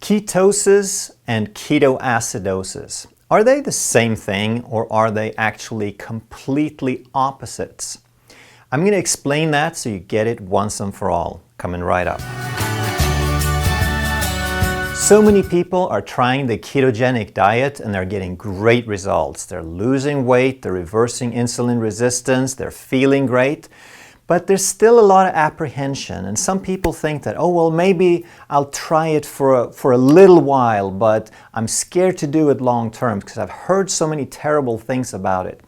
Ketosis and ketoacidosis. Are they the same thing or are they actually completely opposites? I'm going to explain that so you get it once and for all. Coming right up. So many people are trying the ketogenic diet and they're getting great results. They're losing weight, they're reversing insulin resistance, they're feeling great. But there's still a lot of apprehension, and some people think that, oh, well, maybe I'll try it for a little while, but I'm scared to do it long term because I've heard so many terrible things about it.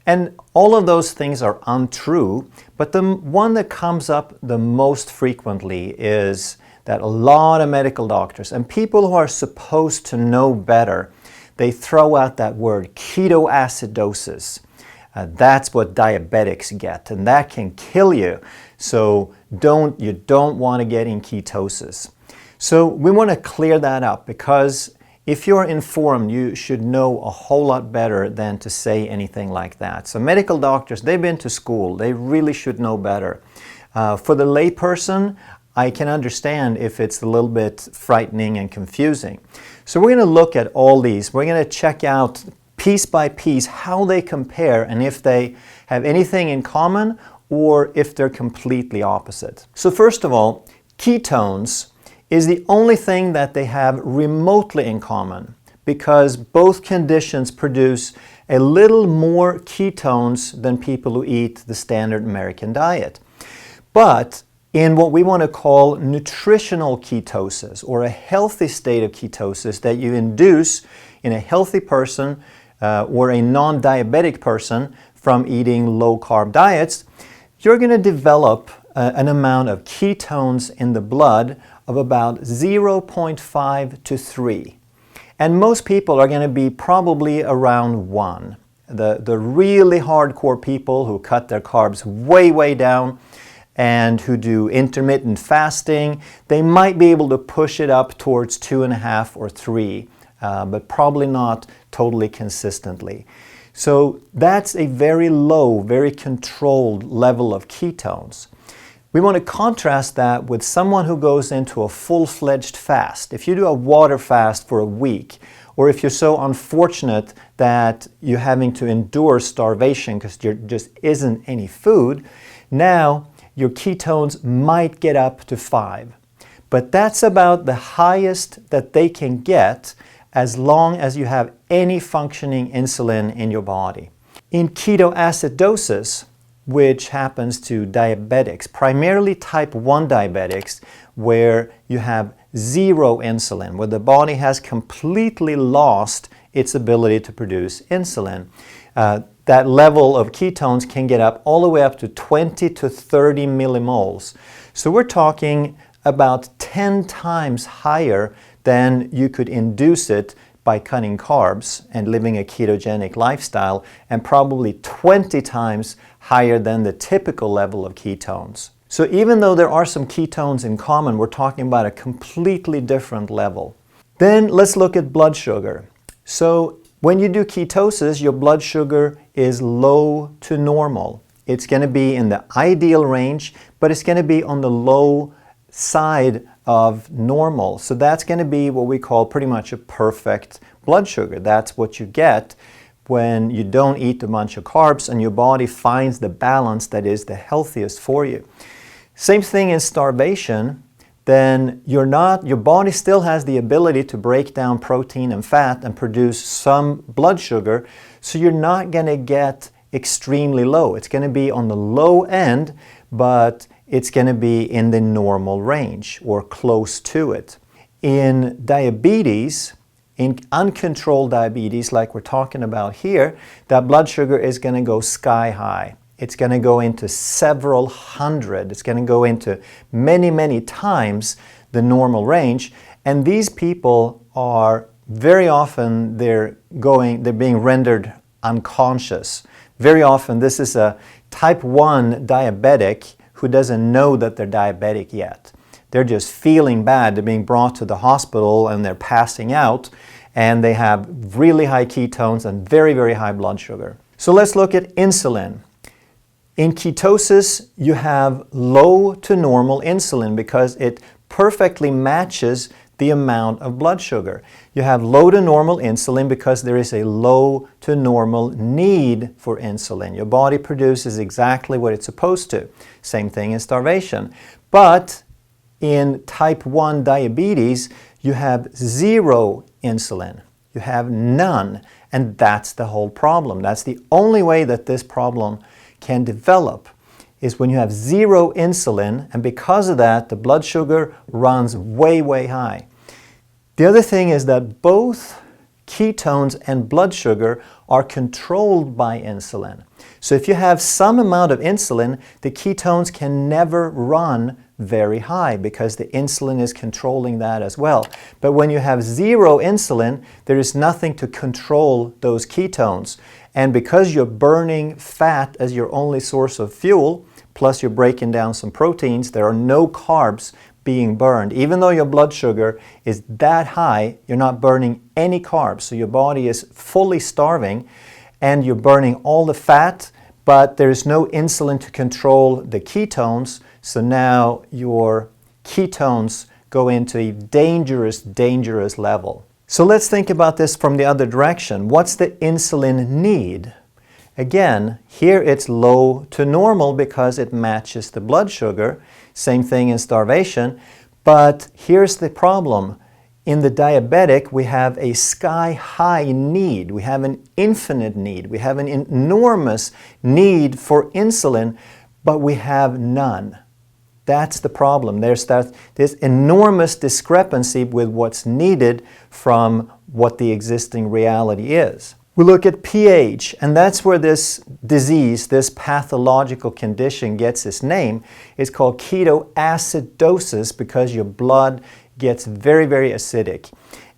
And all of those things are untrue, but the one that comes up the most frequently is that a lot of medical doctors and people who are supposed to know better, they throw out that word ketoacidosis. That's what diabetics get, and that can kill you. So you don't want to get in ketosis. So we want to clear that up, because if you're informed, you should know a whole lot better than to say anything like that. So medical doctors, they've been to school. They really should know better. For the layperson, I can understand if it's a little bit frightening and confusing. So we're going to look at all these. We're going to check out piece by piece how they compare and if they have anything in common or if they're completely opposite. So first of all, ketones is the only thing that they have remotely in common, because both conditions produce a little more ketones than people who eat the standard American diet. But in what we want to call nutritional ketosis, or a healthy state of ketosis that you induce in a healthy person or a non-diabetic person from eating low-carb diets, you're going to develop an amount of ketones in the blood of about 0.5 to 3. And most people are going to be probably around 1. The really hardcore people who cut their carbs way down and who do intermittent fasting, they might be able to push it up towards 2.5 or 3. But probably not totally consistently. So that's a very low, very controlled level of ketones. We want to contrast that with someone who goes into a full-fledged fast. If you do a water fast for a week, or if you're so unfortunate that you're having to endure starvation because there just isn't any food, now your ketones might get up to 5. But that's about the highest that they can get as long as you have any functioning insulin in your body. In ketoacidosis, which happens to diabetics, primarily type 1 diabetics, where you have zero insulin, where the body has completely lost its ability to produce insulin, that level of ketones can get up all the way up to 20 to 30 millimoles. So we're talking about 10 times higher than you could induce it by cutting carbs and living a ketogenic lifestyle, and probably 20 times higher than the typical level of ketones. So even though there are some ketones in common, we're talking about a completely different level. Then let's look at blood sugar. So when you do ketosis, your blood sugar is low to normal. It's going to be in the ideal range, but it's going to be on the low side of normal. So that's going to be what we call pretty much a perfect blood sugar. That's what you get when you don't eat a bunch of carbs and your body finds the balance that is the healthiest for you. Same thing in starvation. Then your body still has the ability to break down protein and fat and produce some blood sugar, so you're not going to get extremely low. It's going to be on the low end, but it's going to be in the normal range or close to it. In diabetes, in uncontrolled diabetes like we're talking about here, that blood sugar is going to go sky high. It's going to go into several hundred. It's going to go into many times the normal range. And these people are very often, they're being rendered unconscious. Very often this is a type 1 diabetic who doesn't know that they're diabetic yet. They're just feeling bad. They're being brought to the hospital and they're passing out, and they have really high ketones and very high blood sugar. So let's look at insulin. In ketosis, you have low to normal insulin because it perfectly matches the amount of blood sugar. You have low to normal insulin because there is a low to normal need for insulin. Your body produces exactly what it's supposed to. Same thing in starvation. But in type 1 diabetes, you have zero insulin. You have none. And that's the whole problem. That's the only way that this problem can develop, is when you have zero insulin, and because of that, the blood sugar runs way, way high. The other thing is that both ketones and blood sugar are controlled by insulin. So if you have some amount of insulin, the ketones can never run very high because the insulin is controlling that as well. But when you have zero insulin, there is nothing to control those ketones. And because you're burning fat as your only source of fuel, plus you're breaking down some proteins, there are no carbs being burned. Even though your blood sugar is that high, you're not burning any carbs. So your body is fully starving and you're burning all the fat, but there's no insulin to control the ketones. So now your ketones go into a dangerous, dangerous level. So let's think about this from the other direction. What's the insulin need? Again, here it's low to normal because it matches the blood sugar. Same thing in starvation. But here's the problem. In the diabetic, we have a sky-high need. We have an infinite need. We have an enormous need for insulin, but we have none. That's the problem. There's this enormous discrepancy with what's needed from what the existing reality is. We look at pH, and that's where this disease, this pathological condition gets its name. It's called ketoacidosis because your blood gets very, very acidic.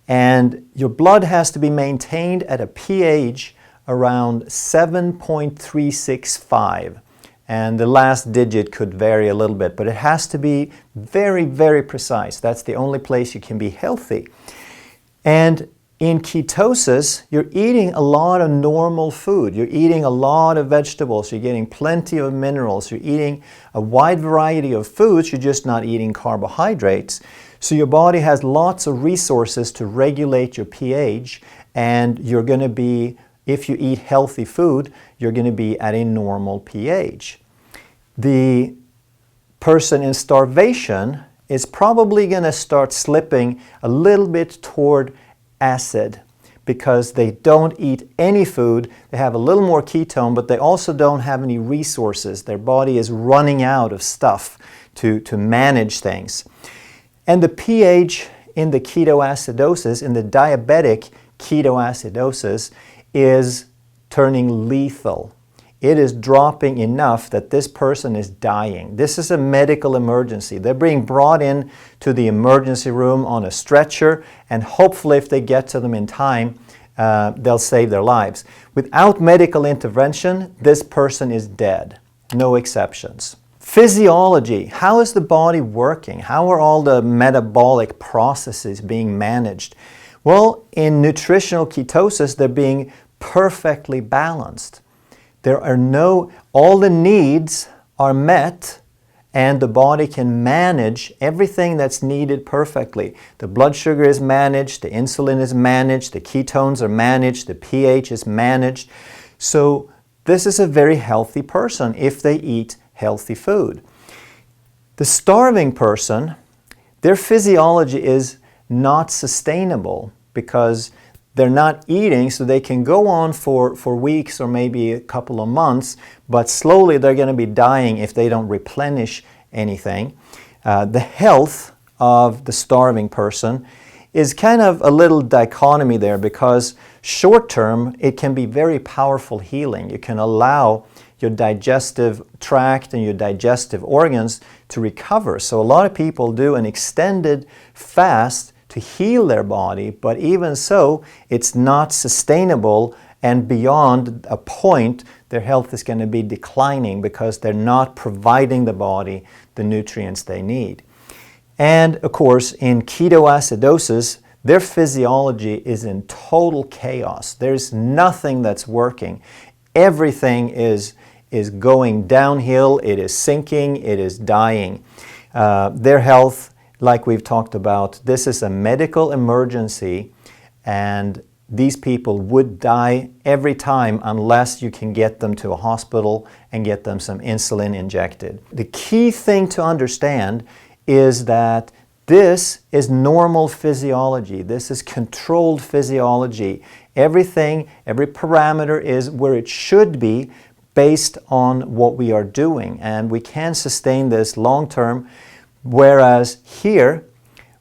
And your blood has to be maintained at a pH around 7.365. And the last digit could vary a little bit, but it has to be very, very precise. That's the only place you can be healthy. And in ketosis, you're eating a lot of normal food. You're eating a lot of vegetables. You're getting plenty of minerals. You're eating a wide variety of foods. You're just not eating carbohydrates. So your body has lots of resources to regulate your pH, and you're going to be, if you eat healthy food, you're going to be at a normal pH. The person in starvation is probably going to start slipping a little bit toward acid because they don't eat any food. They have a little more ketone, but they also don't have any resources. Their body is running out of stuff to manage things. And the pH in the ketoacidosis, in the diabetic ketoacidosis, is turning lethal. It is dropping enough that this person is dying. This is a medical emergency. They're being brought in to the emergency room on a stretcher, and hopefully if they get to them in time, they'll save their lives. Without medical intervention, this person is dead. No exceptions. Physiology. How is the body working? How are all the metabolic processes being managed? Well, in nutritional ketosis, they're being perfectly balanced. There are all the needs are met, and the body can manage everything that's needed perfectly. The blood sugar is managed, the insulin is managed, the ketones are managed, the pH is managed. So this is a very healthy person if they eat healthy food. The starving person, their physiology is not sustainable because they're not eating, so they can go on for weeks or maybe a couple of months, but slowly they're going to be dying if they don't replenish anything. The health of the starving person is kind of a little dichotomy there because short term it can be very powerful healing. You can allow your digestive tract and your digestive organs to recover. So a lot of people do an extended fast to heal their body, but even so, it's not sustainable, and beyond a point, their health is going to be declining because they're not providing the body the nutrients they need. And of course, in ketoacidosis, their physiology is in total chaos. There's nothing that's working. Everything is going downhill, it is sinking, it is dying. Their health like we've talked about, this is a medical emergency, and these people would die every time unless you can get them to a hospital and get them some insulin injected. The key thing to understand is that this is normal physiology. This is controlled physiology. Everything, every parameter is where it should be based on what we are doing, and we can sustain this long term, whereas here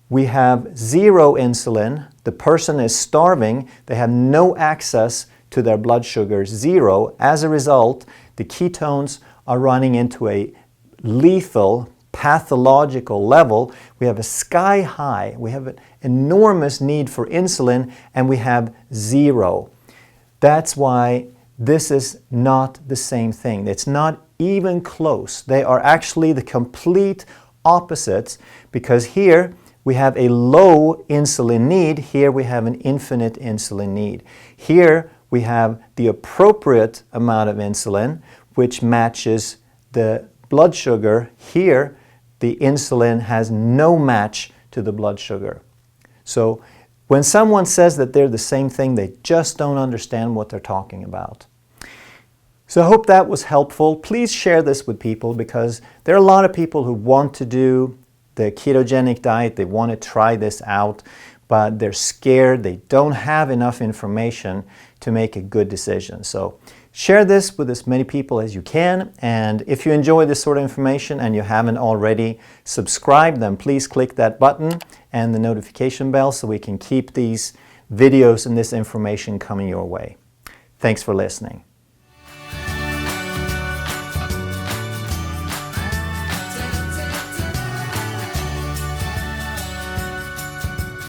we have zero insulin. The person is starving. They have no access to their blood sugar, zero. As a result, the ketones are running into a lethal, pathological level. We have a sky high. We have an enormous need for insulin, and we have zero. That's why this is not the same thing. It's not even close. They are actually the complete opposites, because here we have a low insulin need. Here we have an infinite insulin need. Here we have the appropriate amount of insulin, which matches the blood sugar. Here, the insulin has no match to the blood sugar. So when someone says that they're the same thing, they just don't understand what they're talking about. So I hope that was helpful. Please share this with people, because there are a lot of people who want to do the ketogenic diet. They want to try this out, but they're scared. They don't have enough information to make a good decision. So share this with as many people as you can. And if you enjoy this sort of information and you haven't already subscribed, then please click that button and the notification bell so we can keep these videos and this information coming your way. Thanks for listening.